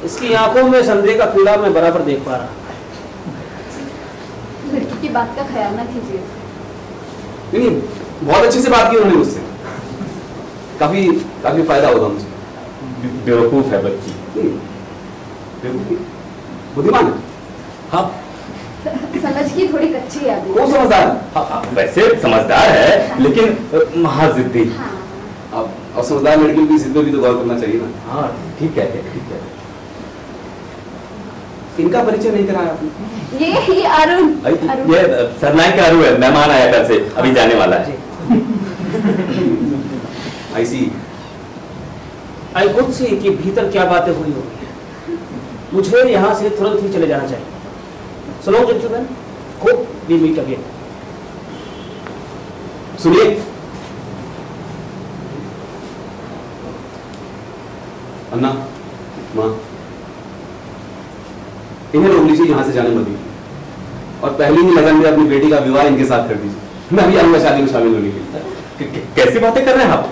इसकी आंखों में संदेह का कीड़ा मैं बराबर देख पा रहा। लड़की की बात का ख्याल ना कीजिए। नहीं, बहुत अच्छे से बात की उन्होंने मुझसे, काफी काफी फायदा होगा मुझे। बेवकूफ है बच्ची। बुद्धिमान है। हाँ, समझ की थोड़ी कच्ची है अभी। वो समझदार है। हाँ, वैसे समझदार है लेकिन महाजिद्दी। हाँ। अब समझदार लड़की की जिद पे भी तो गौर करना चाहिए ना। हाँ ठीक है, ठीक है। इनका परिचय नहीं कराया आपने? ये अरुण। ये सरनाई का अरुण है, मेहमान आया कल से, अभी जाने वाला है। आई सी। आई कुड सी कि भीतर क्या बातें हुई होंगी। मुझे यहाँ से तुरंत ही चले जाना चाहिए। So long gentlemen, hope we meet again. सुनिए, अन्ना, माँ, इन्हें रोक लीजिए, यहाँ से जाने मत दीजिए और पहली ही लगन में अपनी बेटी का विवाह इनके साथ कर दीजिए। मैं भी आऊंगा शादी में शामिल होने के लिए। कैसी बातें कर रहे हैं आप?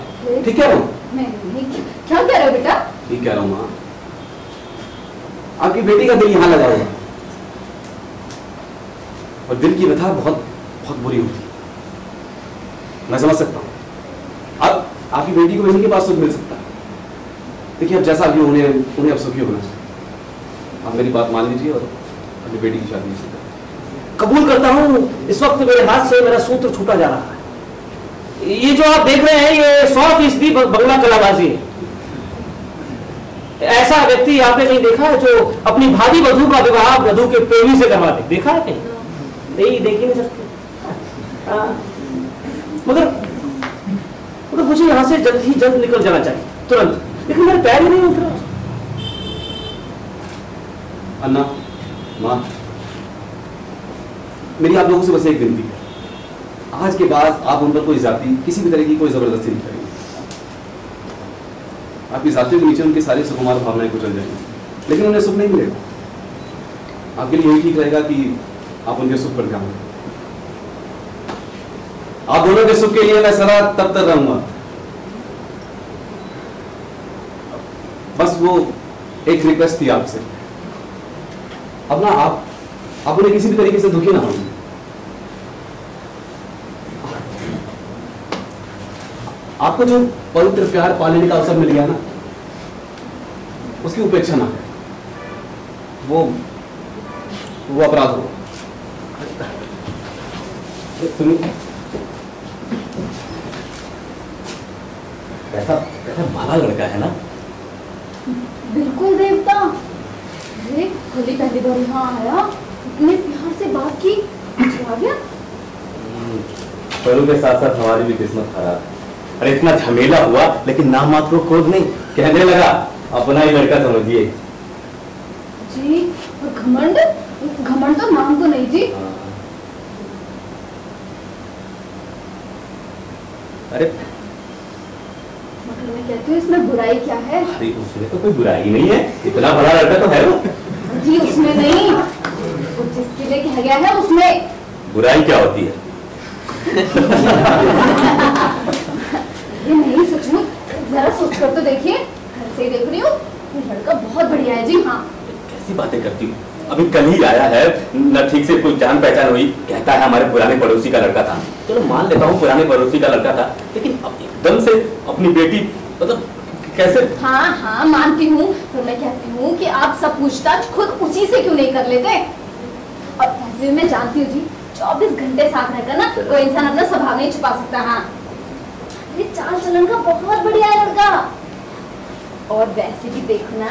ठीक कह रहा हूँ? क्या कह रहे हो बेटा? ठीक कह रहा हूँ माँ। आपकी बेटी का दिल यहाँ लगा हुआ और दिल की व्यथा बहुत बहुत बुरी होती है, मैं समझ सकता हूँ। अब आपकी बेटी को इनके पास सुख मिल सकता है। देखिए, अब जैसा भी उन्हें अब सुखी होना चाहिए। आप मेरी बात मान लीजिए और अपनी बेटी की शादी से कबूल करता हूँ। इस वक्त मेरे हाथ से मेरा सूत्र छूटा जा रहा है। ये जो आप देख रहे हैं ये 100% बंगला कलाबाजी है। ऐसा व्यक्ति आपने नहीं देखा है जो अपनी भावी वधू का विवाह वधू के प्रेमी से करवा दे? देखा है कहीं? नहीं, देख ही नहीं सकते। मगर मुझे यहाँ से जल्द ही जल्द निकल जाना चाहिए, तुरंत। लेकिन मेरे पैर ही नहीं उतरा। अन्ना, माँ, मेरी आप लोगों से बस एक विनती है। आज के बाद आप उन पर कोई जाति, किसी भी तरह की कोई जबरदस्ती नहीं करेंगे। आपकी जाति के नीचे उनके सारे सुकुमार भावनाएं कुचल जाएंगी, लेकिन उन्हें सुख नहीं मिलेगा। आपके लिए यही ठीक रहेगा कि आप उनके सुख पर ध्यान दें। आप दोनों के सुख के लिए मैं सदा तब तक रहूंगा। बस वो एक रिक्वेस्ट थी आपसे, अब ना आप उन्हें किसी भी तरीके से दुखी ना होंगे। आपको जो पवित्र प्यार पालने का अवसर मिल गया ना, उसकी उपेक्षा ना करें। वो अपराध हो। ऐसा माला लड़का है ना? बिल्कुल देवता। खुली पहली बार यहाँ आया, इतने प्यार से बात की, आ गया। पहलू के साथ साथ हमारी भी किस्मत खराब है। अरे इतना झमेला हुआ लेकिन नाम मात्र को खोज नहीं। कहने लगा अपना ही लड़का समझिए। जी, घमंड? घमंड तो नाम तो नहीं जी। अरे मैं कहती हूँ इसमें बुराई क्या है? अरे उसमें तो कोई बुराई नहीं है, इतना बड़ा लड़का तो है वो। जी उसमें नहीं, जिसके लिए कहा गया है उसमें। बुराई क्या होती है? ये नहीं सचमुच, जरा सोच कर तो देखिए। घर से ही देख रही हूँ, लड़का बहुत बढ़िया है जी। हाँ, कैसी बातें करती हूँ? अभी कल ही आया है, न ठीक से कोई जान पहचान हुई। कहता है हमारे पुराने पड़ोसी का लड़का था। चलो मान लेता हूँ पुराने पड़ोसी का लड़का था, लेकिन अब एकदम से अपनी बेटी, मतलब कैसे? हाँ हाँ मानती हूँ, तो मैं कहती हूँ कि आप सब पूछताछ खुद उसी से क्यों नहीं कर लेते? और ऐसे मैं जानती हूँ जी, 24 घंटे साथ रहकर ना कोई इंसान अपना स्वभाव नहीं छुपा सकता। हाँ, ये चाल चलन का बहुत बढ़िया है लड़का। और वैसे भी देखना,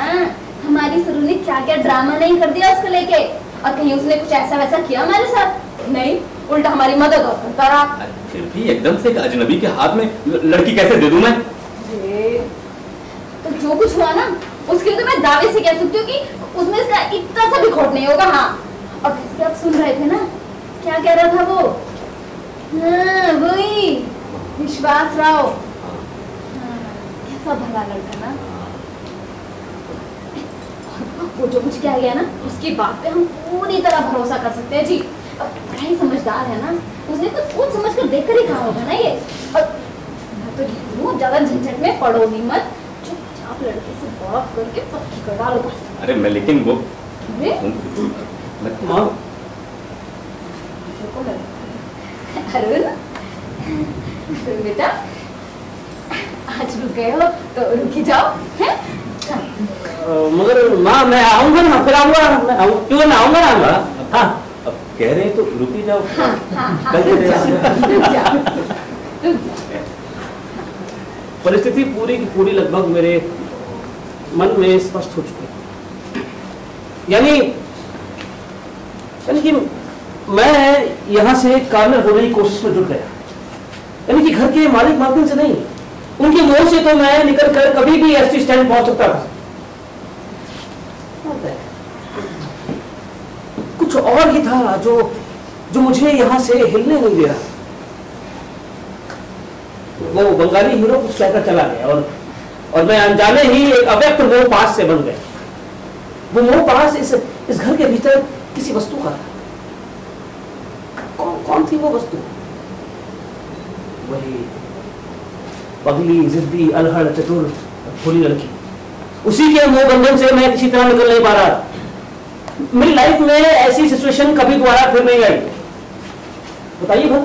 हमारी सरू ने क्या क्या ड्रामा नहीं कर दिया उसको लेके। और कहीं उसने कुछ ऐसा वैसा किया हमारे साथ? नहीं, उल्टा हमारी मदद और करता रहा। फिर भी एकदम से एक अजनबी के हाथ में लड़की कैसे दे दूं मैं? तो जो कुछ हुआ ना, उसके लिए तो मैं दावे से कह सकती हूँ कि उसमें इसका इतना सा भी खोट नहीं होगा। हाँ, और जैसे आप सुन रहे थे ना, क्या कह रहा था वो? हाँ, वही विश्वास राव। कैसा भला लड़का ना। वो जो कुछ कह गया ना, उसकी बात पे हम पूरी तरह भरोसा कर सकते हैं जी। और बड़ा ही समझदार है ना, उसने तो सोच समझ कर देखकर ही कहा होगा ना ये। और मैं तो ज्यादा झंझट में पड़ो नहीं मत, आप लड़के से बात करके पक्की कर डालो बस। अरे मैं लेकिन वो माँ अरुण, बेटा आज रुक गए हो तो रुकी जाओ हैं? मगर माँ मैं आऊंगा ना, फिर आऊंगा, क्यों ना आऊंगा ना। हाँ अब कह रहे हैं तो रुकी जाओ। हाँ, कल रुक चले जाओ, रुक जाओ, रुक जाओ। परिस्थिति पूरी की पूरी लगभग मेरे मन में स्पष्ट हो चुकी है। यानी कि मैं यहां से कार्नर होने की कोशिश में जुट गया, यानी कि घर के मालिक मालकिन से नहीं, उनकी मोह से तो मैं निकल कर कभी भी एसटी स्टैंड पहुंच सकता था। कुछ और ही था जो मुझे यहां से हिलने नहीं दे रहा। वो बंगाली हीरो कुछ कहकर चला गया और मैं अनजाने ही एक अव्यक्त मोह पास से बन गया। वो मोह पास इस घर के भीतर किसी वस्तु का था। कौन थी वो वस्तु? वही पगली, जिद्दी, अलहड़, चतुर, भोली लड़की। उसी के मोह बंधन से मैं किसी तरह निकल नहीं पा रहा। मेरी लाइफ में ऐसी सिचुएशन कभी दोबारा फिर नहीं आई। बताइए भाई,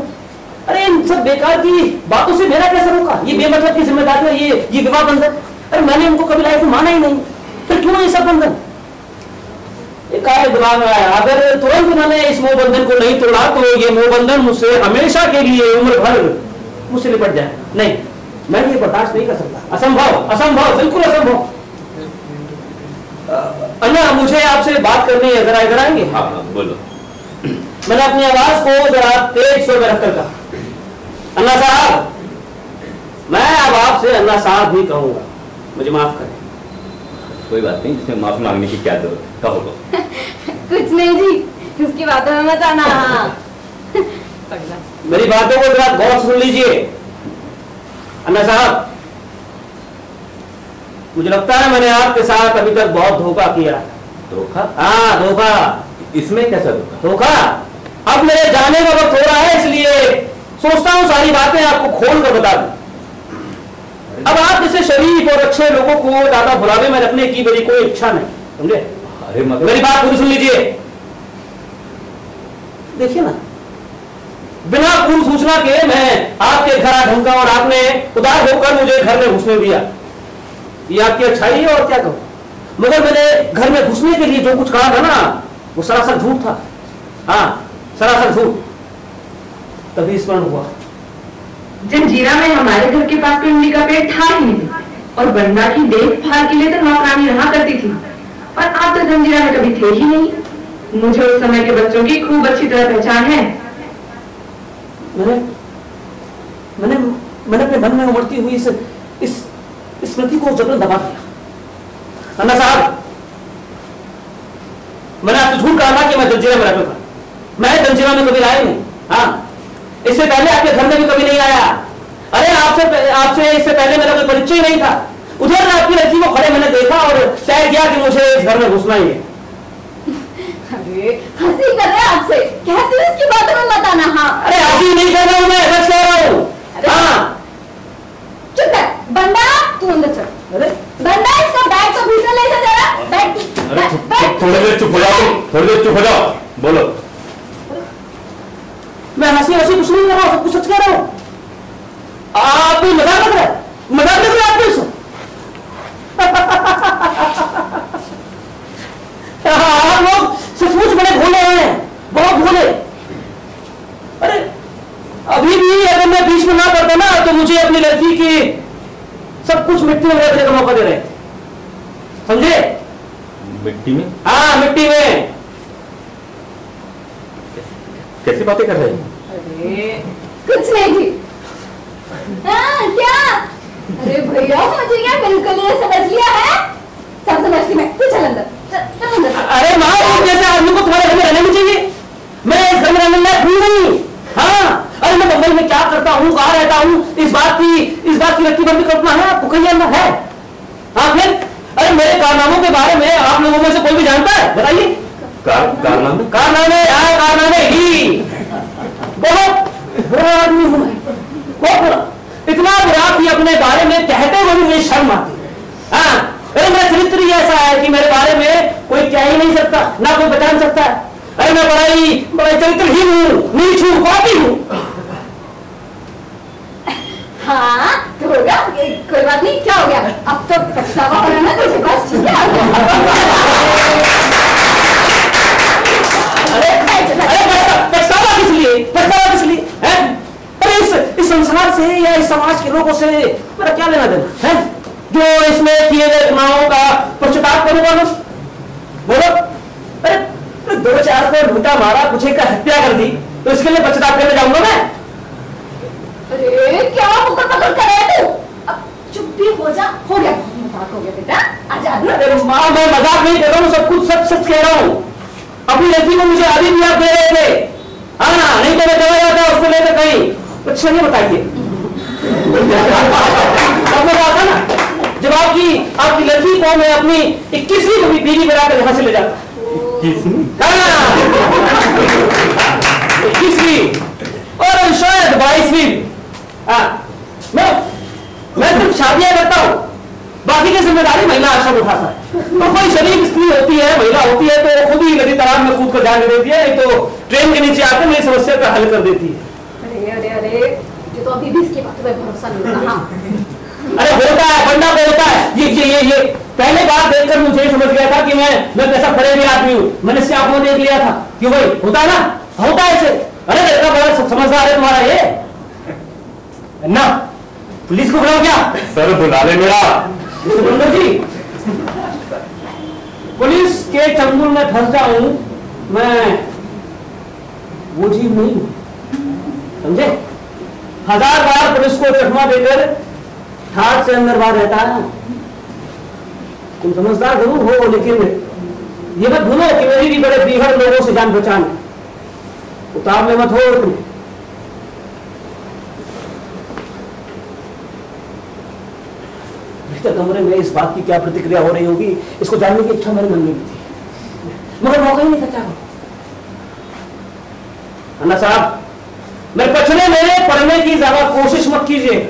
अरे इन सब बेकार की बातों से मेरा कैसे रोका? ये बेमतलब की जिम्मेदारी है, ये विवाह बंधन। अरे मैंने उनको कभी लाइफ में माना ही नहीं, फिर क्यों ये सब बंधन? एक आए दिमाग में आया, अगर तुरंत मैंने इस मोह बंधन को नहीं तोड़ा तो ये मोह बंधन मुझसे हमेशा के लिए, उम्र भर मुझसे निपट जाए। नहीं, मैं ये बर्दाश्त नहीं कर सकता। असंभव, असंभव, बिल्कुल असंभव। अन्ना, मुझे आपसे बात करनी है, जरा इधर आएंगे? हाँ बोलो। मैंने अपनी आवाज को जरा तेज स्वर में रखकर कहा, अन्ना साहब। मैं अब आपसे अन्ना साहब ही कहूंगा, मुझे माफ करें। कोई बात नहीं, इसमें माफी मांगने की क्या जरूरत है, कहो। कुछ नहीं जी, इसकी बातों में मत आना। मेरी बातों को जरा गौर सुन लीजिए। अन्ना साहब, मुझे लगता है मैंने आपके साथ अभी तक बहुत धोखा किया। धोखा? हाँ, धोखा। इसमें कैसा धोखा? धोखा? अब मेरे जाने का वक्त हो रहा है, इसलिए सोचता हूँ सारी बातें आपको खोल कर बता दूं। अब आप जैसे शरीफ और अच्छे लोगों को ज्यादा बुलावे में रखने की मेरी कोई इच्छा नहीं, समझे? अरे मतलब मेरी बात पूरी सुन लीजिए। देखिए ना, बिना पूर्व सूचना के मैं आपके घर आ ढंका और आपने उदार होकर मुझे घर में घुसने दिया। ये आपकी अच्छाई है और क्या कहूं। मगर मैंने घर में घुसने के लिए जो कुछ कहा था ना, वो सरासर झूठ था। हाँ, सरासर झूठ। तभी स्मरण हुआ, जंजीरा में हमारे घर के पास कोई इमली का पेड़ था ही नहीं, और बंदा की देखभाल के लिए तो नौकरानी रहा करती थी, और आप तो जंजीरा में कभी थे ही नहीं। मुझे उस समय के बच्चों की खूब अच्छी तरह पहचान है। मैंने अपने मन में उमड़ती हुई इस स्मृति को जबरन दबा दिया। अन्ना साहब, मैंने आपसे झूठ कहा था कि मैं जंजीरा में रहता था। मैं जंजीरा में कभी आया नहीं। हाँ, इससे पहले आपके घर में भी कभी नहीं आया। अरे आपसे इससे पहले मेरा कोई परिचय नहीं था। उधर आपकी लड़की को खड़े मैंने देखा और तय किया कि मुझे इस घर में घुसना ही है। अरे हंसी कर रहे हैं आपसे, कहते हैं इसकी बातों में मत आना। हाँ, अरे हंसी नहीं कर रहा हूं, मैं सच कह रहा हूं। हाँ, चुप है बंदा, तू अंदर चल। अरे बंदा, इसका बैग तो भीतर ले जा जरा। बैग थोड़ी देर चुप हो जाओ, थोड़ी देर चुप हो जाओ, बोलो। मैं हंसी कुछ नहीं कर रहा हूं, सब कुछ सच कह रहा हूं। आप भी मजाक कर रहे हैं, मजाक कर रहे हैं आप भी। आप लोग सचमुच बड़े भोले हैं, बहुत भोले। अरे अभी भी अगर मैं बीच में ना पड़ता ना तो मुझे अपनी लड़की की सब कुछ मिट्टी में रखने का मौका दे रहे थे, समझे? मिट्टी में? हाँ, मिट्टी में। कैसी बातें कर रहे हैं? अरे कुछ नहीं थी। हाँ, क्या? अरे भैया, मुझे क्या बिल्कुल ये समझ लिया है, सब समझ ली मैं। तू चल अंदर, चल अंदर। अरे माँ, जैसे आदमी को तुम्हारे घर में रहने में चाहिए। मैं इस घर में रहने लायक हूं नहीं। हाँ, अरे मैं मुंबई में क्या करता हूँ, कहाँ रहता हूँ, इस बात की व्यक्ति बंदी कल्पना है आपको कहीं अंदर है? हाँ फिर, अरे मेरे कारनामों के बारे में आप लोगों में से कोई भी जानता है? बताइए। कारनामे ही। बहुत बुरा आदमी हूं मैं, बहुत बुरा। इतना बुरा कि अपने बारे में कहते हुए मुझे शर्म आती है। हाँ, है कि मेरे बारे में कोई कह ही नहीं सकता, ना कोई बचान सकता है। अरे मैं बड़ा चरित्रहीन हूँ, नीच हूँ, पापी हूँ। हाँ तो हो गया, कोई बात नहीं, क्या हो गया, अब तो पछतावा हो रहा है ना तुझे बस, ठीक है। पछतावा किस लिए, पछतावा किस लिए है? अरे इस संसार से या इस समाज के लोगों से मेरा क्या लेना देना है? जो इसमें किए गए गुनाहों का पश्चाताप करूंगा मैं, बोलो। अरे 2-4 को लूटा मारा, कुछ एक का हत्या कर दी, तो इसके लिए पश्चाताप करने जाऊंगा मैं? अरे क्या पकड़ कर रहे तू? अब चुप भी हो जा, हो गया मजाक हो गया बेटा, आजाद। अरे माँ मैं मजाक नहीं कर रहा हूँ, सब कुछ सच सच कह रहा हूँ। अपनी लड़की को मुझे अभी भी आप दे रहे थे, हाँ नहीं तो मैं चला जाता उसको लेकर कहीं। अच्छा नहीं बताइए अब मैं बात है ना, जब आपकी लड़की को मैं अपनी 21वीं बीवी बनाकर यहाँ से ले जाता। 21वीं और शायद 22वीं। मैं सिर्फ शादियां करता हूँ, बाकी की जिम्मेदारी महिला आश्रम उठाता है। तो कोई शरीफ स्त्री होती है, महिला होती है, तो खुद ही नदी तालाब में कूद कर जान देती है, नहीं तो ट्रेन के नीचे आकर मेरी समस्या का हल कर देती है। अरे ये तो अभी भी इसकी बातों पे भरोसा नहीं होता। हाँ अरे होता है, बंदा को होता है। ये पहले बार देखकर मुझे समझ गया था कि मैं कैसा बड़े भी आदमी हूँ। मैंने इससे आंखों देख लिया था कि भाई होता है ना, होता है ऐसे। अरे लड़का बड़ा समझदार है तुम्हारा ये ना। पुलिस को बुलाओ क्या? सर बुला ले मेरा। जी पुलिस के चंगुल में फंस जाऊं मैं, वो जीव नहीं हूं, समझे? 1000 बार पुलिस को चश्मा देकर ठाट से अंदर बाहर रहता है। तुम समझदार जरूर हो, लेकिन ये मत भूलो कि मेरी भी बड़े बीहड़ लोगों से जान पहचान है। उतावले मत हो तुम। भीतर कमरे में इस बात की क्या प्रतिक्रिया हो रही होगी, इसको जानने की इच्छा मेरे मन में भी थी, मगर मौका ही नहीं था। क्या अन्ना साहब, मेरे पछड़े में पढ़ने की ज्यादा कोशिश मत कीजिए,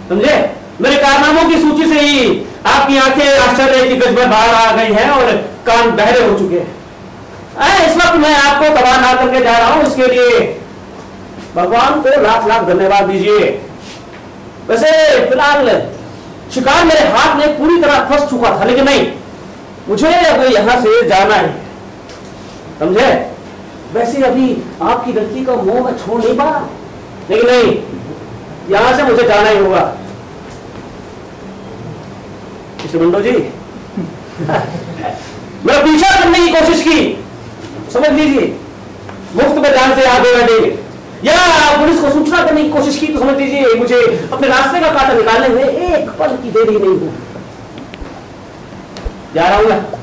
समझे? मेरे कारनामों की सूची से ही आपकी आंखें आश्चर्य की गज में बाहर आ गई हैं और कान बहरे हो चुके हैं। इस वक्त मैं आपको तबाह ना करके जा रहा हूं, इसके लिए भगवान को लाख लाख धन्यवाद दीजिए। वैसे फिलहाल शिकार मेरे हाथ में पूरी तरह फंस चुका था, लेकिन नहीं, मुझे अब यहां से जाना है, समझे? वैसे अभी आपकी लड़की का मोह मैं छोड़ नहीं पा, लेकिन नहीं, यहां से मुझे जाना ही होगा। मिस्टर मुंडो जी मेरा पीछा करने की कोशिश की, समझ लीजिए मुफ्त में जान से याद होगा देंगे, या पुलिस को सूचना करने की कोशिश की तो समझ लीजिए मुझे अपने रास्ते का कांटा निकालने में एक पल की देरी नहीं हुई। जा रहा हूं मैं।